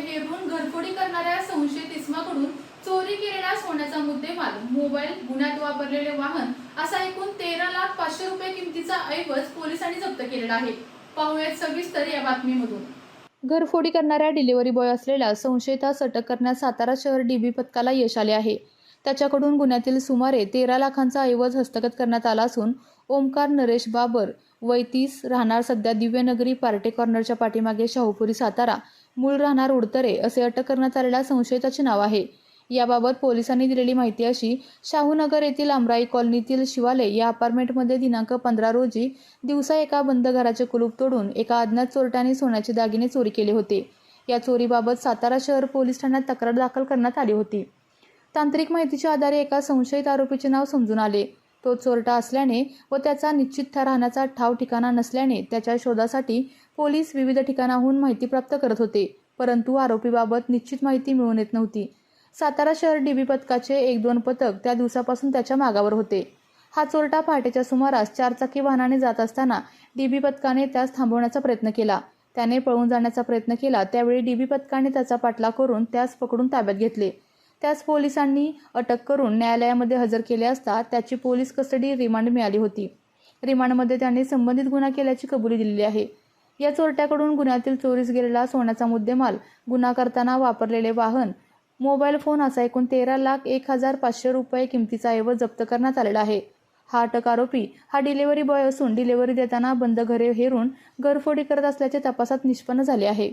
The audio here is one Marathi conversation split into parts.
हेरून घरफोडी करणाऱ्या संशयित इसमाकडून चोरी केलेला सोन्याचा मुद्देमाल, मोबाईल, गुन्ह्यात वापरलेले वाहन असा एकूण 13,05,00,000 रुपये किमतीचा ऐवज पोलिसांनी जप्त केलेला आहे। पाहूयात सविस्तर या बातमीमधून। घरफोडी करणाऱ्या डिलिव्हरी बॉय असलेल्या संशयितास अटक करण्यात सातारा शहर डीबी पथकाला यश आले आहे। त्याच्याकडून गुन्ह्यातील सुमारे 13 लाखांचा ऐवज हस्तगत करण्यात आला असून ओमकार नरेश बाबर वय 30 राहणार सध्या दिव्यनगरी पार्टे कॉर्नरच्या पाठीमागे शाहूपुरी सातारा, मूळ राहणार उडतरे असे अटक करण्यात आलेल्या संशयिताचे नाव आहे। याबाबत पोलिसांनी दिलेली माहिती अशी, शाहूनगर येथील आमराई कॉलनीतील शिवाले या अपार्टमेंटमध्ये दिनांक 15 रोजी दिवसा एका बंद घराचे कुलूप तोडून एका अज्ञात चोरट्याने सोन्याचे दागिने चोरी केले होते। या चोरीबाबत सातारा शहर पोलीस ठाण्यात तक्रार दाखल करण्यात आली होती। तांत्रिक माहितीच्या आधारे एका संशयित आरोपीचे नाव समजून आले। तो चोरटा असल्याने व त्याचा निश्चित राहण्याचा ठाव ठिकाणा नसल्याने त्याच्या शोधासाठी पोलीस विविध ठिकाणाहून माहिती प्राप्त करत होते, परंतु आरोपीबाबत निश्चित माहिती मिळून येत नव्हती। सातारा शहर डीबी पथकाचे 1-2 पथक त्या दिवसापासून त्याच्या मागावर होते। हा चोरटा पहाटेच्या सुमारास 4 चाकी वाहनाने जात असताना डीबी पथकाने त्यास थांबवण्याचा प्रयत्न केला। त्याने पळून जाण्याचा प्रयत्न केला, त्यावेळी डीबी पथकाने त्याचा पाठलाग करून त्यास पकडून ताब्यात घेतले। त्यास पोलिसांनी अटक करून न्यायालयामध्ये हजर केले असता त्याची पोलीस कस्टडी रिमांड मिळाली होती। रिमांडमध्ये त्याने संबंधित गुन्हा केल्याची कबुली दिलेली आहे। या चोरट्याकडून गुन्ह्यातील चोरीस गेलेला सोन्याचा मुद्देमाल, गुन्हा करताना वापरलेले वाहन, मोबाईल फोन असा एकूण 13,01,500 रुपये किमतीचा ऐवज जप्त करण्यात आलेला आहे। हा अटक आरोपी हा डिलिव्हरी बॉय असून डिलिव्हरी देताना बंद घरे हेरून घरफोडी करत असल्याचे तपासात निष्पन्न झाले आहे।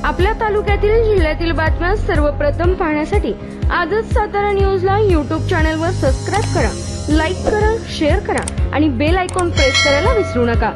आपल्या तालुक्यातील जिल्ह्यातील बातम्या सर्वप्रथम पाहण्यासाठी आजच सातारा न्यूजला YouTube चॅनलवर सबस्क्राईब करा, लाईक करा, शेअर करा आणि बेल आयकॉन प्रेस करायला विसरू नका।